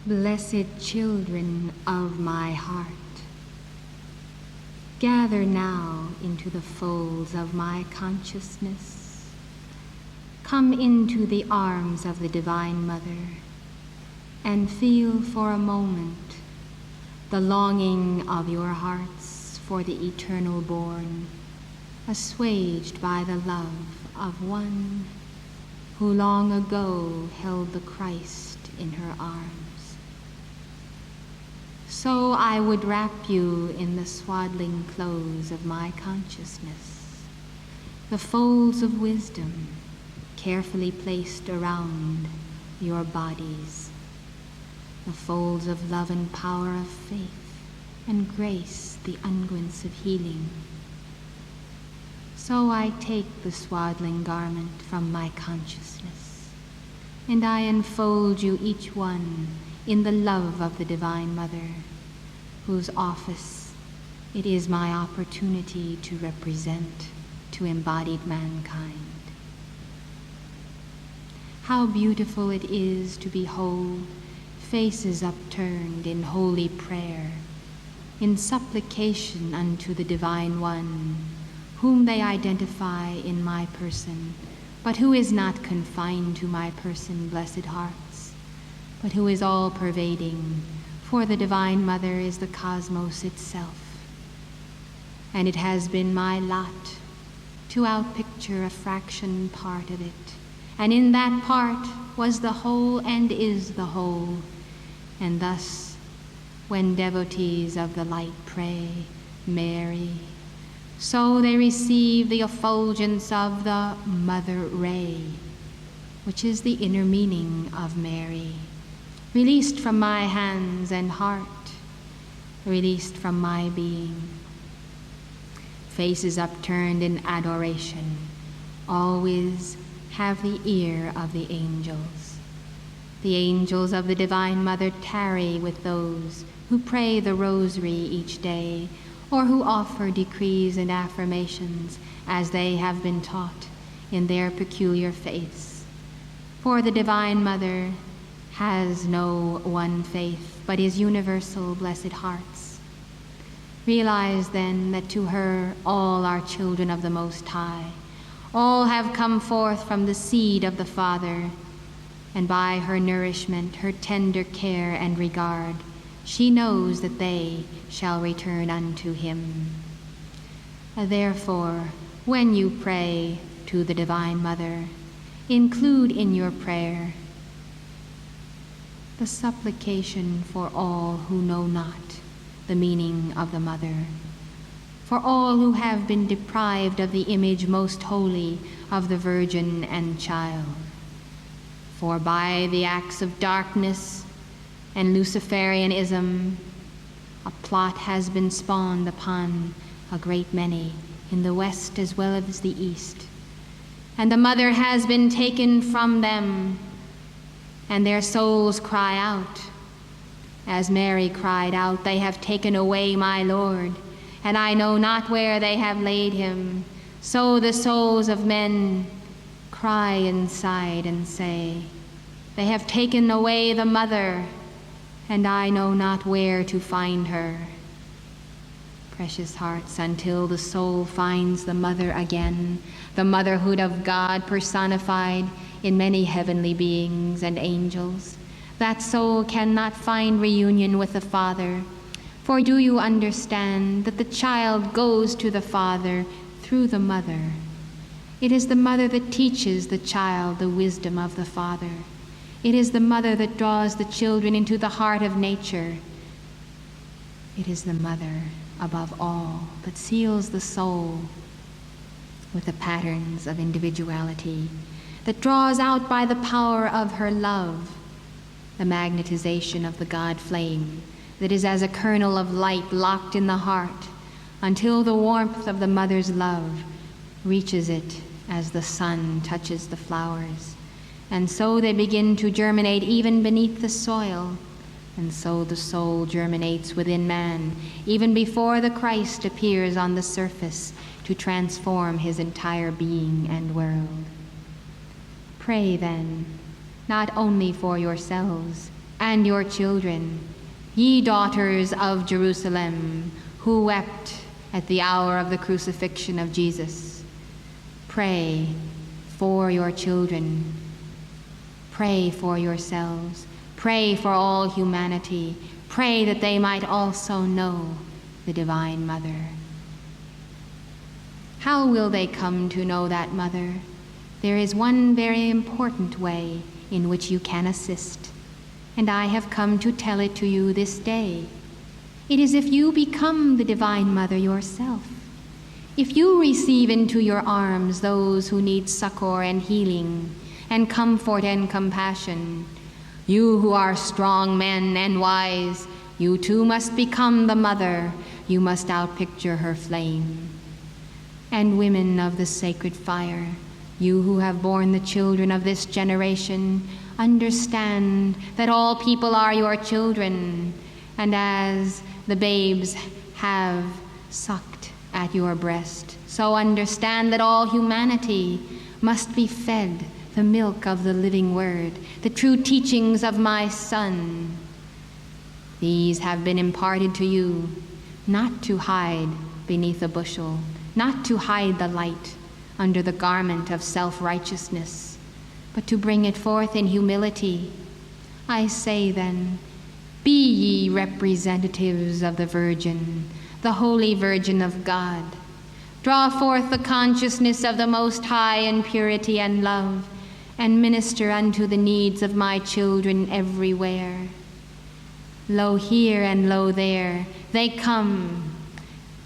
Blessed children of my heart, gather now into the folds of my consciousness. Come into the arms of the Divine Mother and feel for a moment the longing of your hearts for the eternal born, assuaged by the love of one who long ago held the Christ in her arms. So I would wrap you in the swaddling clothes of my consciousness, the folds of wisdom carefully placed around your bodies, the folds of love and power of faith and grace, the unguents of healing. So I take the swaddling garment from my consciousness, and I enfold you each one in the love of the Divine Mother, whose office it is my opportunity to represent to embodied mankind. How beautiful it is to behold faces upturned in holy prayer, in supplication unto the Divine One, whom they identify in my person, but who is not confined to my person, blessed hearts, but who is all-pervading, for the Divine Mother is the cosmos itself. And it has been my lot to outpicture a fraction part of it, and in that part was the whole and is the whole. And thus, when devotees of the light pray, Mary, so they receive the effulgence of the Mother Ray, which is the inner meaning of Mary, released from my hands and heart, released from my being. Faces upturned in adoration always have the ear of the angels. The angels of the Divine Mother tarry with those who pray the rosary each day, or who offer decrees and affirmations as they have been taught in their peculiar faiths. For the Divine Mother has no one faith, but is universal, blessed hearts. Realize then that to her all are children of the Most High. All have come forth from the seed of the Father, and by her nourishment, her tender care and regard, she knows that they shall return unto him. Therefore, when you pray to the Divine Mother, include in your prayer the supplication for all who know not the meaning of the Mother, for all who have been deprived of the image most holy of the Virgin and Child. For by the acts of darkness and Luciferianism, a plot has been spawned upon a great many in the West as well as the East, and the Mother has been taken from them, and their souls cry out. As Mary cried out, "They have taken away my Lord, and I know not where they have laid him." So the souls of men cry inside and say, "They have taken away the Mother, and I know not where to find her." Precious hearts, until the soul finds the Mother again, the motherhood of God personified in many heavenly beings and angels, that soul cannot find reunion with the Father. For do you understand that the child goes to the Father through the Mother? It is the Mother that teaches the child the wisdom of the Father. It is the Mother that draws the children into the heart of nature. It is the Mother, above all, that seals the soul with the patterns of individuality, that draws out by the power of her love the magnetization of the God flame that is as a kernel of light locked in the heart, until the warmth of the mother's love reaches it as the sun touches the flowers. And so they begin to germinate even beneath the soil. And so the soul germinates within man, even before the Christ appears on the surface to transform his entire being and world. Pray then, not only for yourselves, and your children, ye daughters of Jerusalem, who wept at the hour of the crucifixion of Jesus. Pray for your children. Pray for yourselves. Pray for all humanity. Pray that they might also know the Divine Mother. How will they come to know that Mother? There is one very important way in which you can assist, and I have come to tell it to you this day. It is if you become the Divine Mother yourself. If you receive into your arms those who need succor and healing, and comfort and compassion, you who are strong men and wise, you too must become the Mother. You must outpicture her flame. And women of the sacred fire, you who have borne the children of this generation, understand that all people are your children, and as the babes have sucked at your breast, so understand that all humanity must be fed the milk of the living word, the true teachings of my Son. These have been imparted to you, not to hide beneath a bushel, not to hide the light under the garment of self-righteousness, but to bring it forth in humility. I say then, be ye representatives of the Virgin, the Holy Virgin of God. Draw forth the consciousness of the Most High in purity and love, and minister unto the needs of my children everywhere. Lo here and lo there, they come.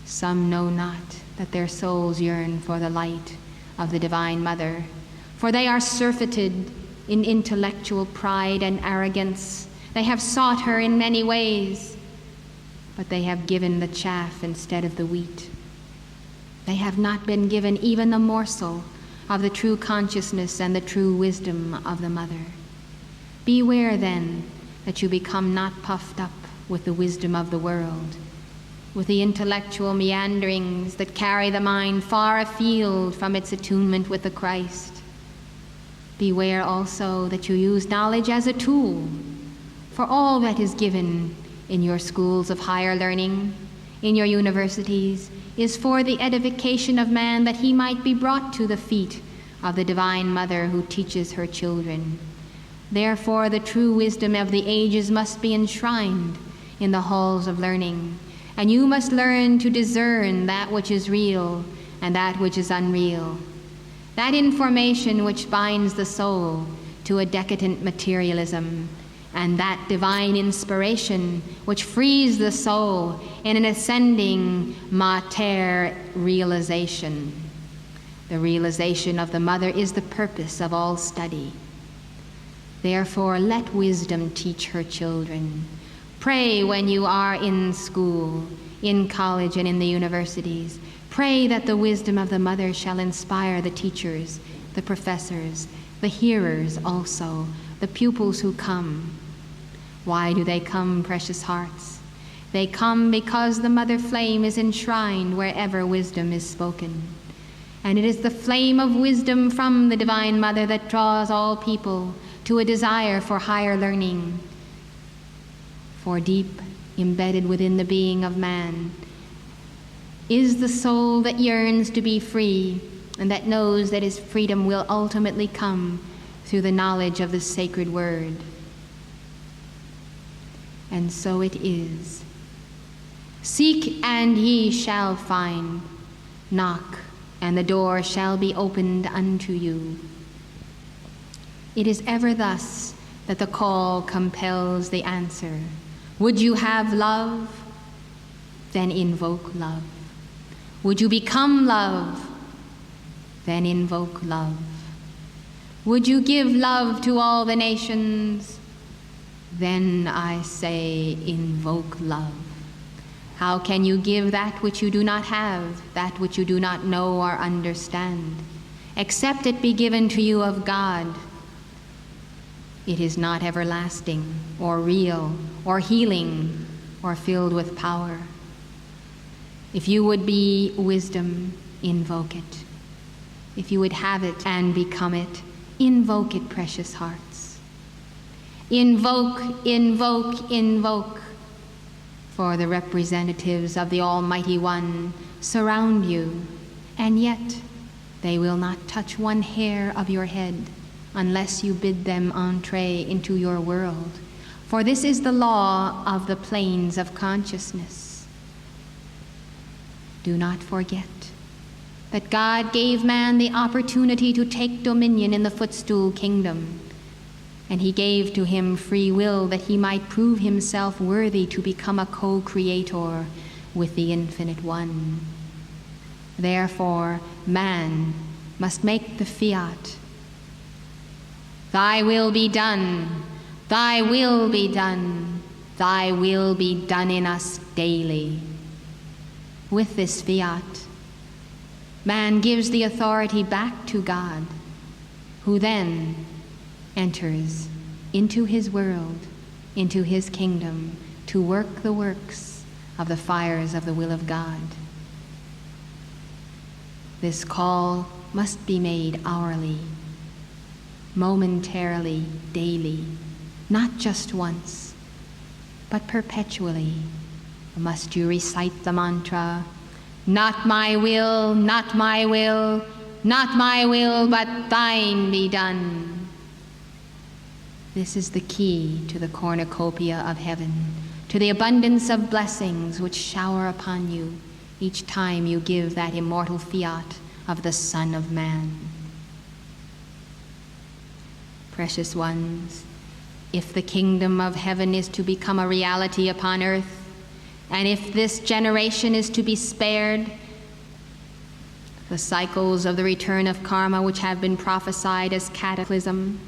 Some know not that their souls yearn for the light of the Divine Mother, for they are surfeited in intellectual pride and arrogance. They have sought her in many ways, but they have given the chaff instead of the wheat. They have not been given even a morsel of the true consciousness and the true wisdom of the Mother. Beware then that you become not puffed up with the wisdom of the world, with the intellectual meanderings that carry the mind far afield from its attunement with the Christ. Beware also that you use knowledge as a tool, for all that is given in your schools of higher learning, in your universities, is for the edification of man, that he might be brought to the feet of the Divine Mother who teaches her children. Therefore, the true wisdom of the ages must be enshrined in the halls of learning, and you must learn to discern that which is real and that which is unreal, that information which binds the soul to a decadent materialism, and that divine inspiration which frees the soul in an ascending mater realization. The realization of the Mother is the purpose of all study. Therefore, let wisdom teach her children. Pray when you are in school, in college, and in the universities. Pray that the wisdom of the Mother shall inspire the teachers, the professors, the hearers also, the pupils who come. Why do they come, precious hearts? They come because the Mother flame is enshrined wherever wisdom is spoken. And it is the flame of wisdom from the Divine Mother that draws all people to a desire for higher learning. For deep embedded within the being of man is the soul that yearns to be free, and that knows that his freedom will ultimately come through the knowledge of the sacred word. And so it is. Seek and ye shall find. Knock and the door shall be opened unto you. It is ever thus that the call compels the answer. Would you have love? Then invoke love. Would you become love? Then invoke love. Would you give love to all the nations? Then I say, invoke love. How can you give that which you do not have, that which you do not know or understand, except it be given to you of God? It is not everlasting, or real, or healing, or filled with power. If you would be wisdom, invoke it. If you would have it and become it, invoke it, precious hearts. Invoke, invoke, invoke. For the representatives of the Almighty One surround you, and yet they will not touch one hair of your head unless you bid them entree into your world. For this is the law of the planes of consciousness. Do not forget that God gave man the opportunity to take dominion in the footstool kingdom, and he gave to him free will that he might prove himself worthy to become a co-creator with the Infinite One. Therefore, man must make the fiat, "Thy will be done, thy will be done, thy will be done in us daily." With this fiat, man gives the authority back to God, who then enters into his world, into his kingdom, to work the works of the fires of the will of God. This call must be made hourly, momentarily, daily, not just once, but perpetually. Must you recite the mantra, "Not my will, not my will, not my will, but thine be done." This is the key to the cornucopia of heaven, to the abundance of blessings which shower upon you each time you give that immortal fiat of the Son of Man. Precious ones, if the kingdom of heaven is to become a reality upon earth, and if this generation is to be spared, the cycles of the return of karma which have been prophesied as cataclysm,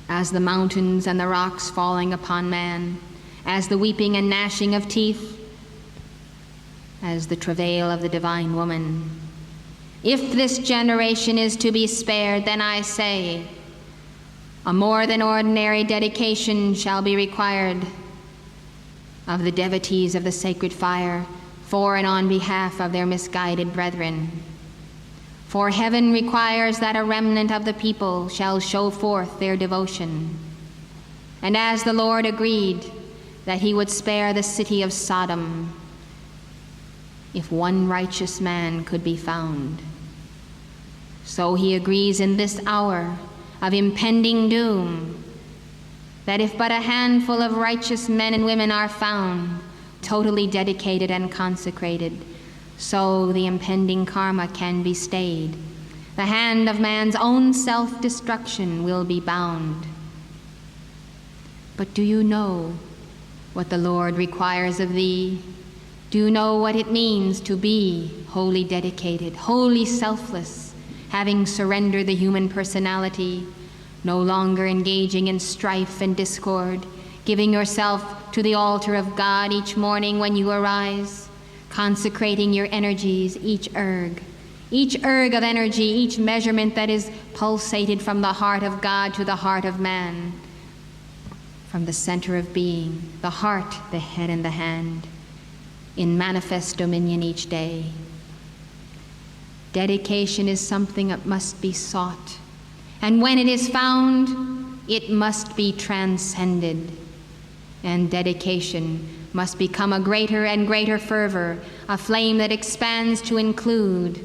as the mountains and the rocks falling upon man, as the weeping and gnashing of teeth, as the travail of the divine woman. If this generation is to be spared, then I say, a more than ordinary dedication shall be required of the devotees of the sacred fire for and on behalf of their misguided brethren. For heaven requires that a remnant of the people shall show forth their devotion. And as the Lord agreed that he would spare the city of Sodom, if one righteous man could be found, so he agrees in this hour of impending doom, that if but a handful of righteous men and women are found, totally dedicated and consecrated, so the impending karma can be stayed. The hand of man's own self-destruction will be bound. But do you know what the Lord requires of thee? Do you know what it means to be wholly dedicated, wholly selfless, having surrendered the human personality, no longer engaging in strife and discord, giving yourself to the altar of God each morning when you arise, consecrating your energies, each erg of energy, each measurement that is pulsated from the heart of God to the heart of man, from the center of being, the heart, the head, and the hand, in manifest dominion each day. Dedication is something that must be sought, and when it is found, it must be transcended, and dedication must become a greater and greater fervor, a flame that expands to include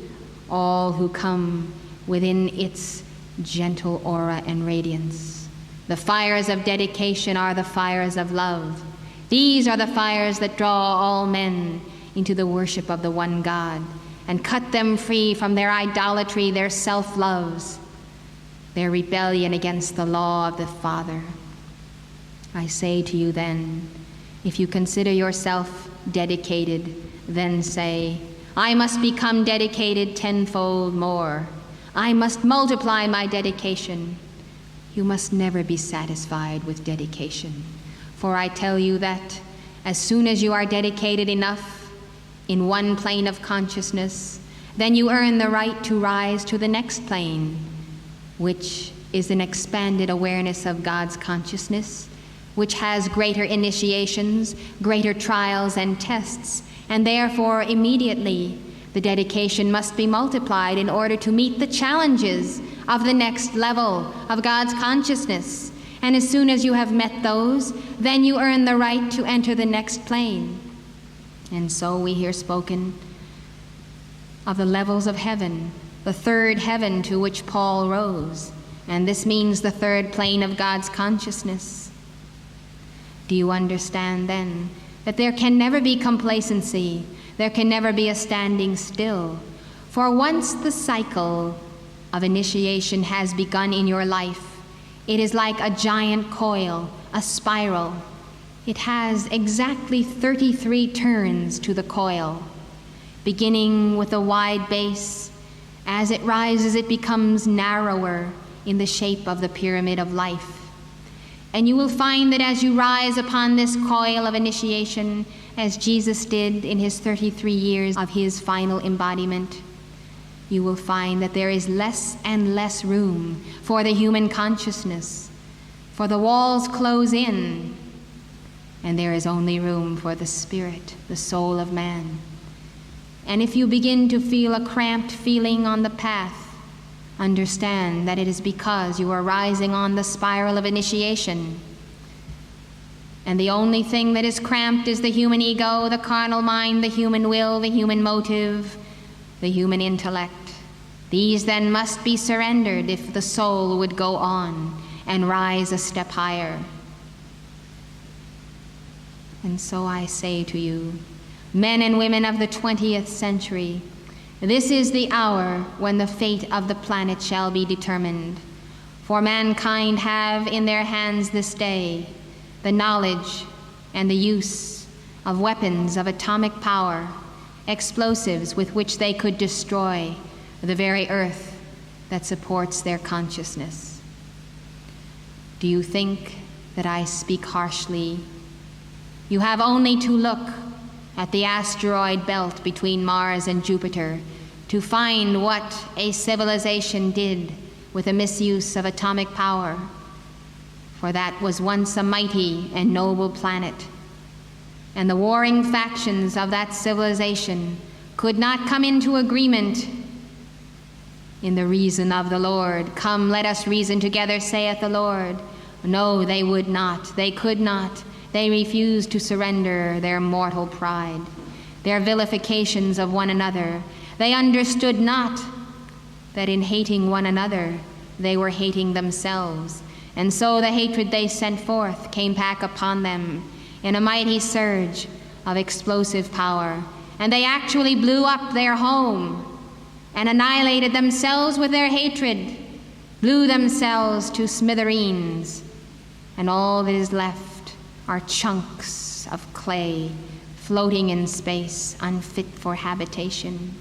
all who come within its gentle aura and radiance. The fires of dedication are the fires of love. These are the fires that draw all men into the worship of the one God and cut them free from their idolatry, their self-loves, their rebellion against the law of the Father. I say to you then, if you consider yourself dedicated, then say, I must become dedicated tenfold more. I must multiply my dedication. You must never be satisfied with dedication. For I tell you that as soon as you are dedicated enough in one plane of consciousness, then you earn the right to rise to the next plane, which is an expanded awareness of God's consciousness, which has greater initiations, greater trials and tests, and therefore immediately the dedication must be multiplied in order to meet the challenges of the next level of God's consciousness. And as soon as you have met those, then you earn the right to enter the next plane. And so we hear spoken of the levels of heaven, the third heaven to which Paul rose. And this means the third plane of God's consciousness. Do you understand then that there can never be complacency, there can never be a standing still? For once the cycle of initiation has begun in your life, it is like a giant coil, a spiral. It has exactly 33 turns to the coil. Beginning with a wide base, as it rises it becomes narrower in the shape of the pyramid of life. And you will find that as you rise upon this coil of initiation, as Jesus did in his 33 years of his final embodiment, you will find that there is less and less room for the human consciousness, for the walls close in, and there is only room for the spirit, the soul of man. And if you begin to feel a cramped feeling on the path, understand that it is because you are rising on the spiral of initiation. And the only thing that is cramped is the human ego, the carnal mind, the human will, the human motive, the human intellect. These then must be surrendered if the soul would go on and rise a step higher. And so I say to you, men and women of the 20th century, this is the hour when the fate of the planet shall be determined. For mankind have in their hands this day the knowledge and the use of weapons of atomic power, explosives with which they could destroy the very earth that supports their consciousness. Do you think that I speak harshly? You have only to look at the asteroid belt between Mars and Jupiter to find what a civilization did with the misuse of atomic power. For that was once a mighty and noble planet, and the warring factions of that civilization could not come into agreement in the reason of the Lord. Come, let us reason together, saith the Lord. No, they would not, they could not. They refused to surrender their mortal pride, their vilifications of one another. They understood not that in hating one another, they were hating themselves. And so the hatred they sent forth came back upon them in a mighty surge of explosive power. And they actually blew up their home and annihilated themselves with their hatred, blew themselves to smithereens, and all that is left are chunks of clay floating in space, unfit for habitation.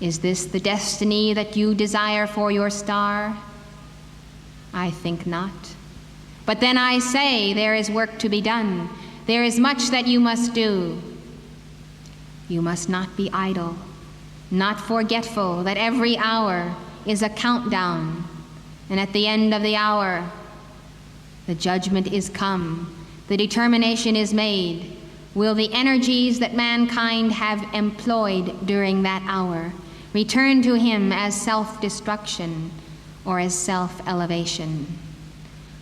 Is this the destiny that you desire for your star? I think not. But then I say there is work to be done. There is much that you must do. You must not be idle, not forgetful that every hour is a countdown, and at the end of the hour, the judgment is come, the determination is made. Will the energies that mankind have employed during that hour return to him as self-destruction or as self-elevation?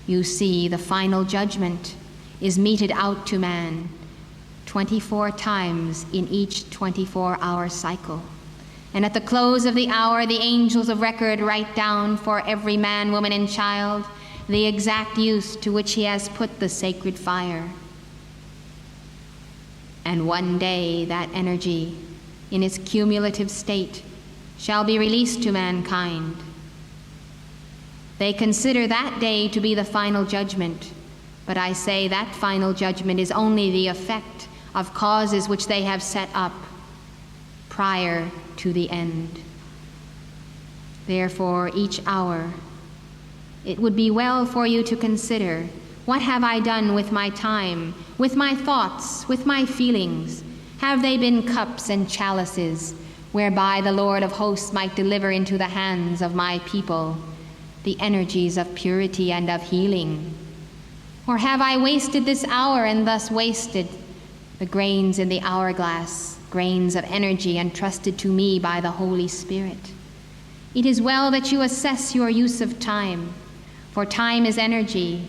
You see, the final judgment is meted out to man 24 times in each 24-hour cycle. And at the close of the hour, the angels of record write down for every man, woman, and child the exact use to which he has put the sacred fire. And one day that energy, in its cumulative state, shall be released to mankind. They consider that day to be the final judgment, but I say that final judgment is only the effect of causes which they have set up prior to the end. Therefore, each hour, it would be well for you to consider, what have I done with my time, with my thoughts, with my feelings? Have they been cups and chalices, whereby the Lord of hosts might deliver into the hands of my people the energies of purity and of healing? Or have I wasted this hour and thus wasted the grains in the hourglass, grains of energy entrusted to me by the Holy Spirit? It is well that you assess your use of time. For time is energy,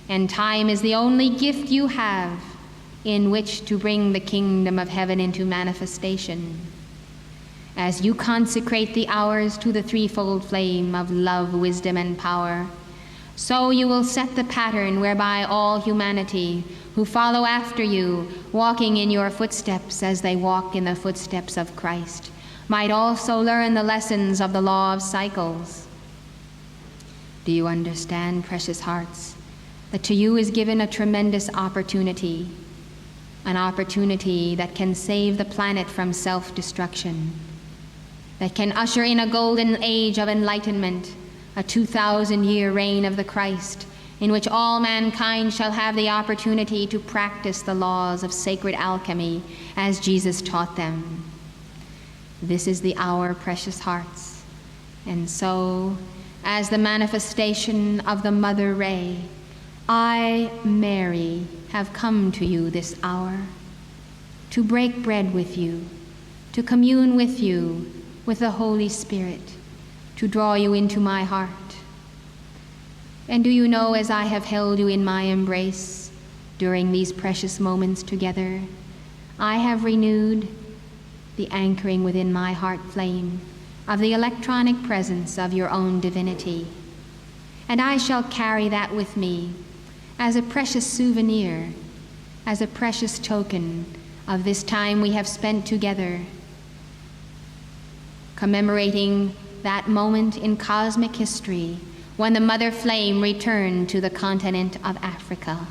and time is the only gift you have in which to bring the kingdom of heaven into manifestation. As you consecrate the hours to the threefold flame of love, wisdom, and power, so you will set the pattern whereby all humanity who follow after you, walking in your footsteps as they walk in the footsteps of Christ, might also learn the lessons of the law of cycles. Do you understand, precious hearts, that to you is given a tremendous opportunity, an opportunity that can save the planet from self-destruction, that can usher in a golden age of enlightenment, a 2,000-year reign of the Christ, in which all mankind shall have the opportunity to practice the laws of sacred alchemy as Jesus taught them. This is the hour, precious hearts, and so, as the manifestation of the Mother Ray, I, Mary, have come to you this hour to break bread with you, to commune with you with the Holy Spirit, to draw you into my heart. And do you know, as I have held you in my embrace during these precious moments together, I have renewed the anchoring within my heart flame of the electronic presence of your own divinity. And I shall carry that with me as a precious souvenir, as a precious token of this time we have spent together, commemorating that moment in cosmic history when the mother flame returned to the continent of Africa.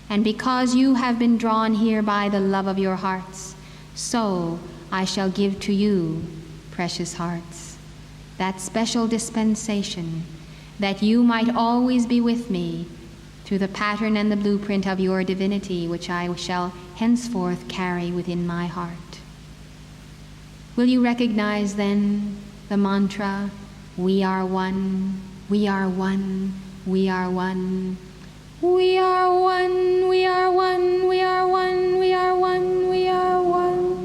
And because you have been drawn here by the love of your hearts, so I shall give to you, precious hearts, that special dispensation that you might always be with me through the pattern and the blueprint of your divinity, which I shall henceforth carry within my heart. Will you recognize then the mantra, we are one, we are one, we are one, we are one, we are one, we are one, we are one, we are one.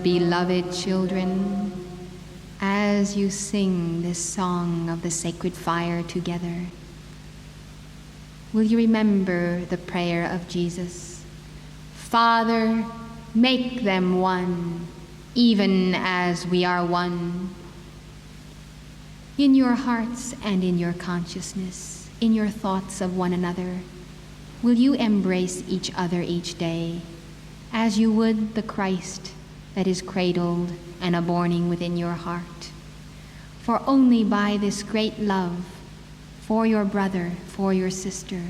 Beloved children, as you sing this song of the sacred fire together, will you remember the prayer of Jesus? Father, make them one, even as we are one. In your hearts and in your consciousness, in your thoughts of one another, will you embrace each other each day, as you would the Christ that is cradled and aborning within your heart? For only by this great love for your brother, for your sister,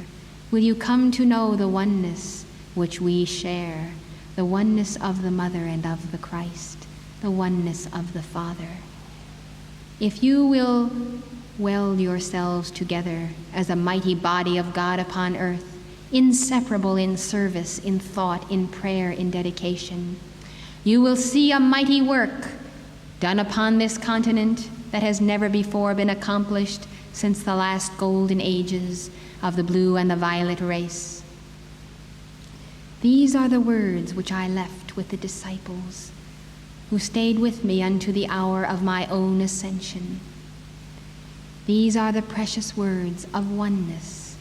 will you come to know the oneness which we share, the oneness of the Mother and of the Christ, the oneness of the Father. If you will weld yourselves together as a mighty body of God upon earth, inseparable in service, in thought, in prayer, in dedication, you will see a mighty work done upon this continent that has never before been accomplished since the last golden ages of the blue and the violet race. These are the words which I left with the disciples who stayed with me unto the hour of my own ascension. These are the precious words of oneness.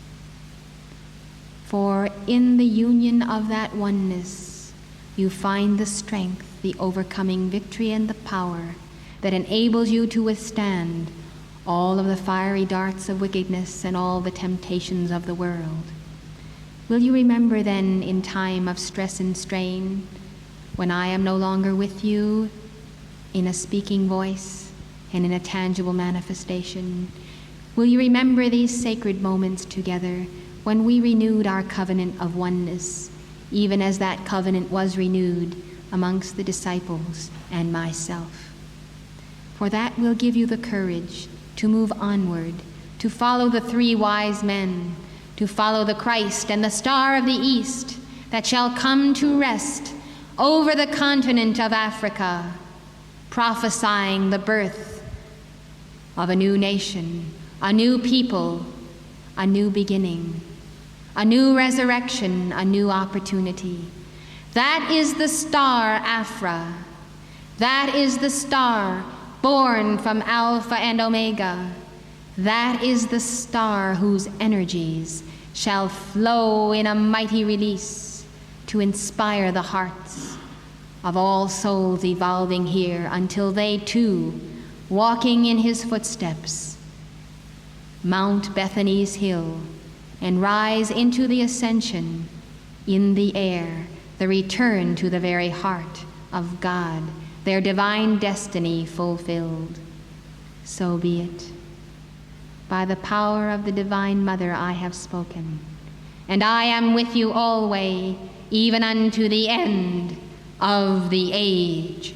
For in the union of that oneness, you find the strength, the overcoming victory, and the power that enables you to withstand all of the fiery darts of wickedness and all the temptations of the world. Will you remember then, in time of stress and strain, when I am no longer with you in a speaking voice and in a tangible manifestation, will you remember these sacred moments together when we renewed our covenant of oneness, even as that covenant was renewed amongst the disciples and myself? For that will give you the courage to move onward, to follow the three wise men, to follow the Christ and the Star of the East that shall come to rest over the continent of Africa, prophesying the birth of a new nation, a new people, a new beginning, a new resurrection, a new opportunity. That is the star Afra. That is the star born from Alpha and Omega. That is the star whose energies shall flow in a mighty release to inspire the hearts of all souls evolving here until they too, walking in his footsteps, mount Bethany's hill and rise into the ascension in the air, the return to the very heart of God, their divine destiny fulfilled. So be it. By the power of the Divine Mother I have spoken, and I am with you always, even unto the end of the age.